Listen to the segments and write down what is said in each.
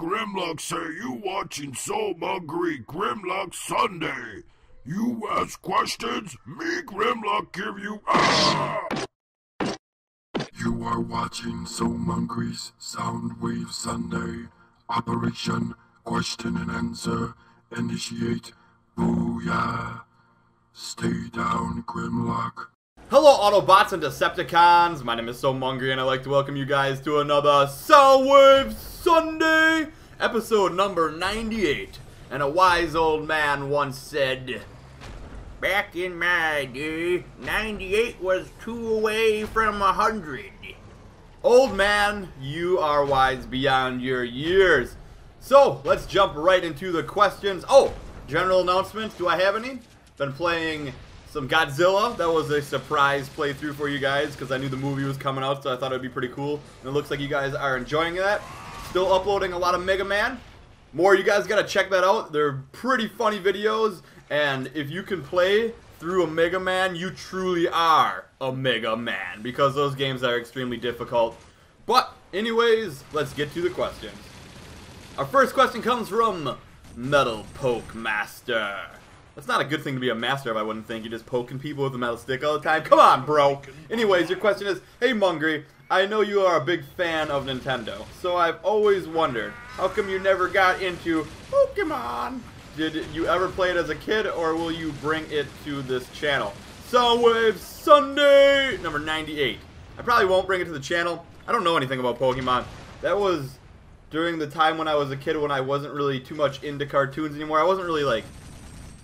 Grimlock say you watching So Hungry Grimlock Sunday. You ask questions, me Grimlock give you You are watching So Hungry's Soundwave Sunday. Operation Question and Answer. Initiate. Booyah. Stay down, Grimlock. Hello Autobots and Decepticons, my name is So Hungry and I'd like to welcome you guys to another Soundwave Sunday, episode number 98. And a wise old man once said, back in my day, 98 was 2 away from 100. Old man, you are wise beyond your years. So, let's jump right into the questions. Oh, general announcements, do I have any? Been playing some Godzilla. That was a surprise playthrough for you guys because I knew the movie was coming out, so I thought it would be pretty cool. And it looks like you guys are enjoying that. Still uploading a lot of Mega Man. More, you guys gotta check that out. They're pretty funny videos, and if you can play through a Mega Man, you truly are a Mega Man because those games are extremely difficult. But anyways, let's get to the questions. Our first question comes from Metal Poke Master. That's not a good thing to be a master of, I wouldn't think. You're just poking people with a metal stick all the time. Come on, bro. Anyways, your question is, hey, Mungry, I know you are a big fan of Nintendo, so I've always wondered, how come you never got into Pokemon? Did you ever play it as a kid, or will you bring it to this channel? Soundwave Sunday number 98. I probably won't bring it to the channel. I don't know anything about Pokemon. That was during the time when I was a kid when I wasn't really too much into cartoons anymore. I wasn't really like...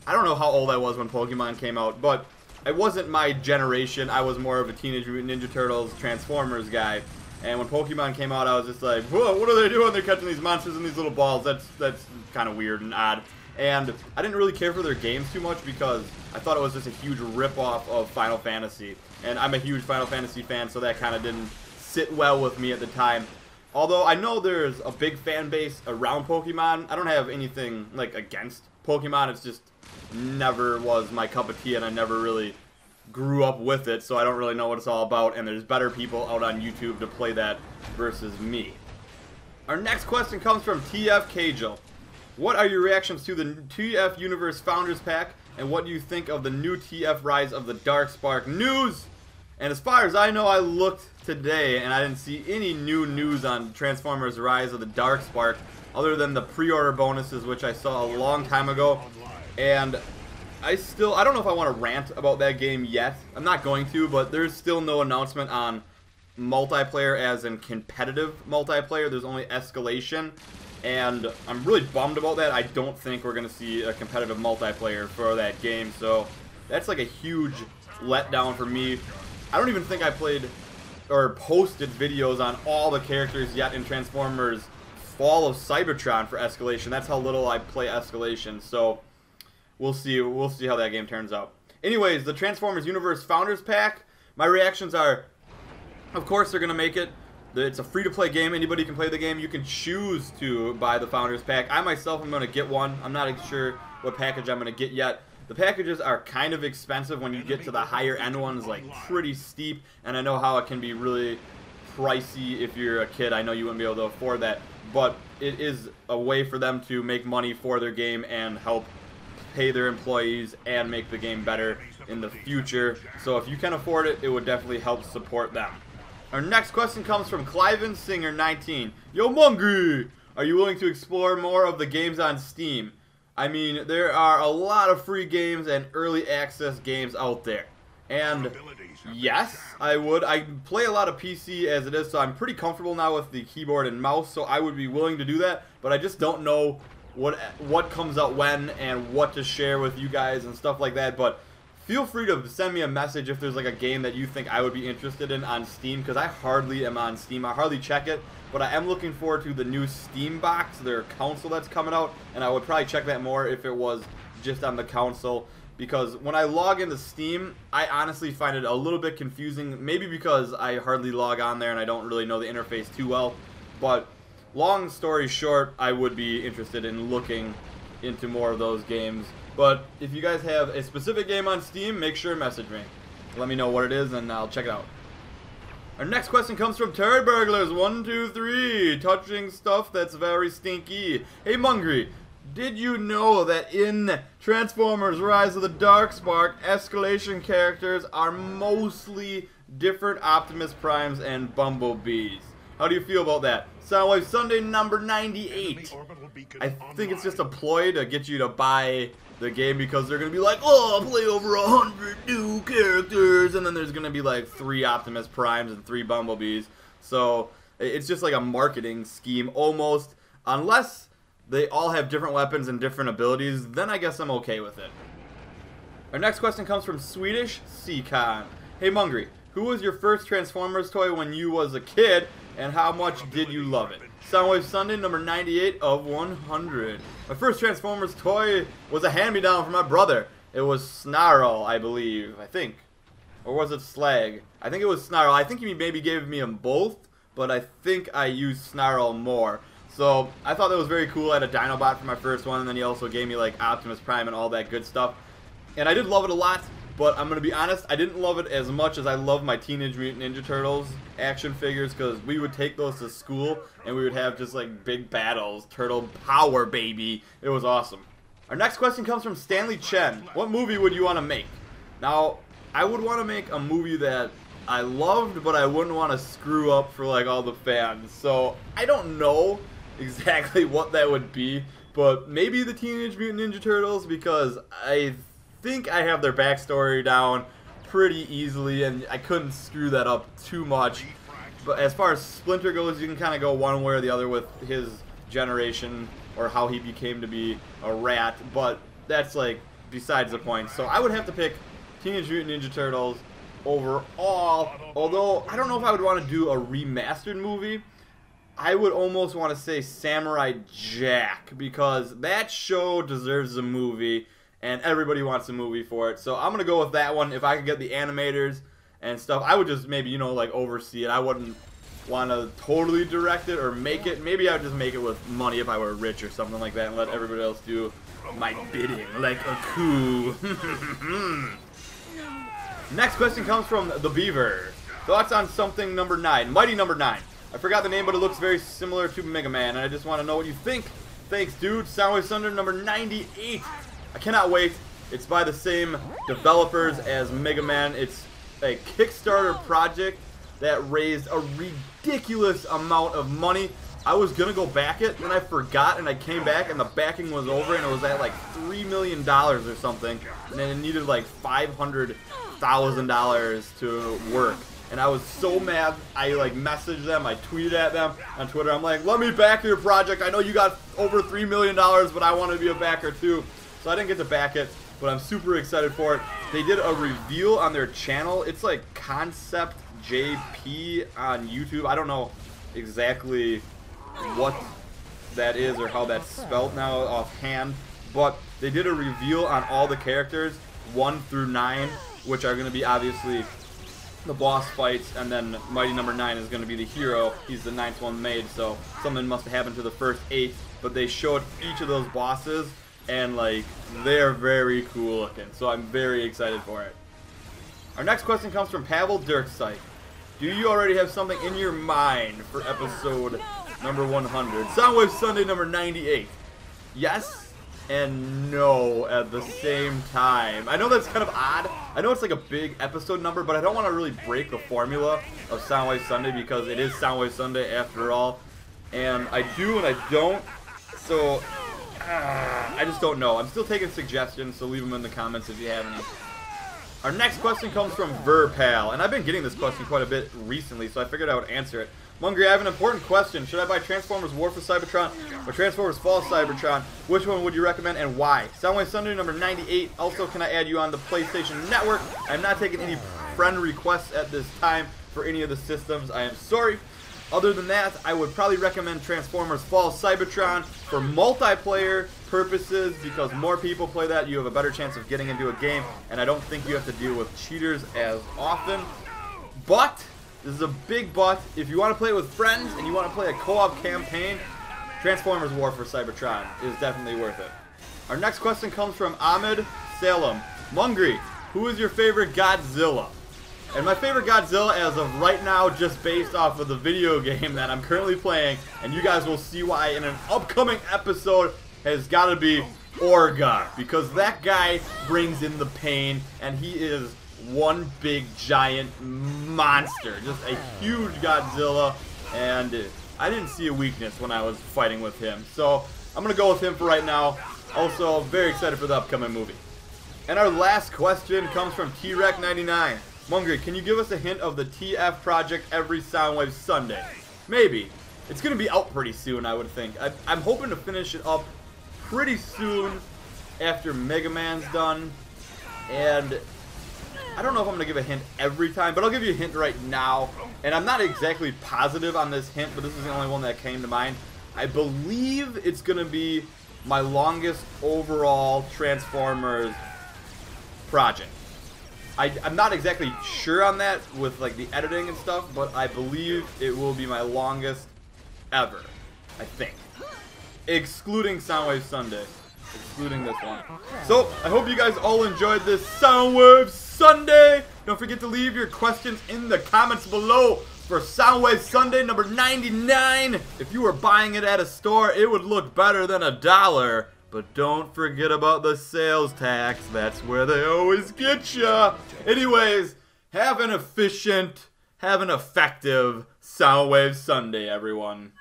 I don't know how old I was when Pokemon came out, but it wasn't my generation. I was more of a Teenage Mutant Ninja Turtles, Transformers guy. And when Pokemon came out, I was just like, whoa, what are they doing? They're catching these monsters in these little balls. That's kind of weird and odd. And I didn't really care for their games too much because I thought it was just a huge rip-off of Final Fantasy. And I'm a huge Final Fantasy fan, so that kind of didn't sit well with me at the time. Although I know there's a big fan base around Pokemon. I don't have anything like against Pokemon. It's just never was my cup of tea, and I never really grew up with it, so I don't really know what it's all about, and there's better people out on YouTube to play that versus me. Our next question comes from TF Cajal. What are your reactions to the TF Universe Founders Pack, and what do you think of the new TF Rise of the Darkspark news? And as far as I know, I looked today, and I didn't see any new news on Transformers Rise of the Darkspark, other than the pre-order bonuses, which I saw a long time ago. And I don't know if I want to rant about that game yet. I'm not going to, but there's still no announcement on multiplayer as in competitive multiplayer. There's only escalation, and I'm really bummed about that. I don't think we're going to see a competitive multiplayer for that game, so that's like a huge letdown for me. I don't even think I played or posted videos on all the characters yet in Transformers Fall of Cybertron for escalation. That's how little I play escalation, so we'll see how that game turns out. Anyways, the Transformers Universe Founders Pack, my reactions are, of course they're going to make it. It's a free-to-play game. Anybody can play the game. You can choose to buy the Founders Pack. I myself am going to get one. I'm not sure what package I'm going to get yet. The packages are kind of expensive when you get to the higher-end ones, like pretty steep, and I know how it can be really pricey if you're a kid. I know you wouldn't be able to afford that, but it is a way for them to make money for their game and help pay their employees and make the game better in the future. So if you can afford it, it would definitely help support them. Our next question comes from Cliven Singer 19. Yo Mungry, are you willing to explore more of the games on Steam? I mean, there are a lot of free games and early access games out there. And yes, I would. I play a lot of PC as it is, so I'm pretty comfortable now with the keyboard and mouse, so I would be willing to do that, but I just don't know what comes out when and what to share with you guys and stuff like that. But feel free to send me a message if there's like a game that you think I would be interested in on Steam, because I hardly am on Steam. I hardly check it, but I am looking forward to the new Steam box, their console that's coming out, and I would probably check that more if it was just on the console, because when I log into Steam, I honestly find it a little bit confusing, maybe because I hardly log on there and I don't really know the interface too well, but long story short, I would be interested in looking into more of those games. But if you guys have a specific game on Steam, make sure to message me. Let me know what it is and I'll check it out. Our next question comes from Turd Burglars 123, touching stuff that's very stinky. Hey Mungry, did you know that in Transformers Rise of the Darkspark, escalation characters are mostly different Optimus Primes and Bumblebees? How do you feel about that? Soundwave Sunday number 98. I think it's just a ploy to get you to buy the game because they're going to be like, oh, I'll play over 100 new characters, and then there's going to be like 3 Optimus Primes and 3 Bumblebees. So it's just like a marketing scheme almost. Unless they all have different weapons and different abilities, then I guess I'm okay with it. Our next question comes from Swedish Seacon. Hey Mungry, who was your first Transformers toy when you was a kid, and how much did you love it? Soundwave Sunday number 98 of 100. My first Transformers toy was a hand-me-down from my brother. It was Snarl, I believe. I think. Or was it Slag? I think it was Snarl. I think he maybe gave me them both, but I think I used Snarl more. So I thought that was very cool. I had a Dinobot for my first one, and then he also gave me like Optimus Prime and all that good stuff. And I did love it a lot, but I'm going to be honest, I didn't love it as much as I love my Teenage Mutant Ninja Turtles action figures, because we would take those to school and we would have just like big battles. Turtle power, baby. It was awesome. Our next question comes from Stanley Chen. What movie would you want to make? Now, I would want to make a movie that I loved, but I wouldn't want to screw up for like all the fans. So I don't know exactly what that would be, but maybe the Teenage Mutant Ninja Turtles, because I think I have their backstory down pretty easily and I couldn't screw that up too much. But as far as Splinter goes, you can kind of go one way or the other with his generation or how he became to be a rat, but that's like besides the point. So I would have to pick Teenage Mutant Ninja Turtles overall, although I don't know if I would want to do a remastered movie. I would almost want to say Samurai Jack, because that show deserves a movie and everybody wants a movie for it. So I'm going to go with that one. If I could get the animators and stuff, I would just maybe, you know, like oversee it. I wouldn't want to totally direct it or make it. Maybe I would just make it with money if I were rich or something like that and let everybody else do my bidding like a coup. Next question comes from The Beaver. Thoughts on something number 9, Mighty number 9. I forgot the name, but it looks very similar to Mega Man, and I just want to know what you think. Thanks, dude. Soundwave Thunder number 98. I cannot wait. It's by the same developers as Mega Man. It's a Kickstarter project that raised a ridiculous amount of money. I was going to go back it, and I forgot, and I came back, and the backing was over, and it was at like $3 million or something, and then it needed like $500,000 to work. And I was so mad, I like messaged them, I tweeted at them on Twitter. I'm like, let me back your project. I know you got over $3 million, but I want to be a backer too. So I didn't get to back it, but I'm super excited for it. They did a reveal on their channel. It's like Concept JP on YouTube. I don't know exactly what that is or how that's spelled now offhand, but they did a reveal on all the characters 1 through 9, which are going to be obviously the boss fights, and then Mighty number 9 is going to be the hero. He's the 9th one made, so something must have happened to the first 8, but they showed each of those bosses, and like, they're very cool looking, so I'm very excited for it. Our next question comes from Pavel Dirksyke. Do you already have something in your mind for episode number 100? Soundwave Sunday number 98. Yes and no at the same time. I know that's kind of odd. I know it's like a big episode number, but I don't want to really break the formula of Soundwave Sunday because it is Soundwave Sunday after all. And I do and I don't. So, I just don't know. I'm still taking suggestions, so leave them in the comments if you have any. Our next question comes from Verpal, and I've been getting this question quite a bit recently, so I figured I would answer it. Mungry, I have an important question. Should I buy Transformers War for Cybertron or Transformers Fall Cybertron? Which one would you recommend and why? Soundwave Sunday number 98. Also, can I add you on the PlayStation Network? I'm not taking any friend requests at this time for any of the systems. I am sorry. Other than that, I would probably recommend Transformers Fall Cybertron for multiplayer purposes, because more people play that, you have a better chance of getting into a game, and I don't think you have to deal with cheaters as often. But this is a big but. If you want to play it with friends and you want to play a co-op campaign, Transformers War for Cybertron is definitely worth it. Our next question comes from Ahmed Salem. Mungry, who is your favorite Godzilla? And my favorite Godzilla as of right now, just based off of the video game that I'm currently playing, and you guys will see why in an upcoming episode, has got to be Orga. Because that guy brings in the pain, and he is one big giant monster. Just a huge Godzilla, and I didn't see a weakness when I was fighting with him. So I'm going to go with him for right now. Also, very excited for the upcoming movie. And our last question comes from T-Rec99. Mungry, can you give us a hint of the TF project every Soundwave Sunday? Maybe. It's going to be out pretty soon, I would think. I'm hoping to finish it up pretty soon after Mega Man's done. And I don't know if I'm going to give a hint every time, but I'll give you a hint right now. And I'm not exactly positive on this hint, but this is the only one that came to mind. I believe it's going to be my longest overall Transformers project. I'm not exactly sure on that with like the editing and stuff, but I believe it will be my longest ever, I think. Excluding Soundwave Sunday. Excluding this one. So, I hope you guys all enjoyed this Soundwave Sunday. Don't forget to leave your questions in the comments below for Soundwave Sunday number 99. If you were buying it at a store, it would look better than $1. But don't forget about the sales tax. That's where they always get ya. Anyways, have an efficient, have an effective Soundwave Sunday, everyone.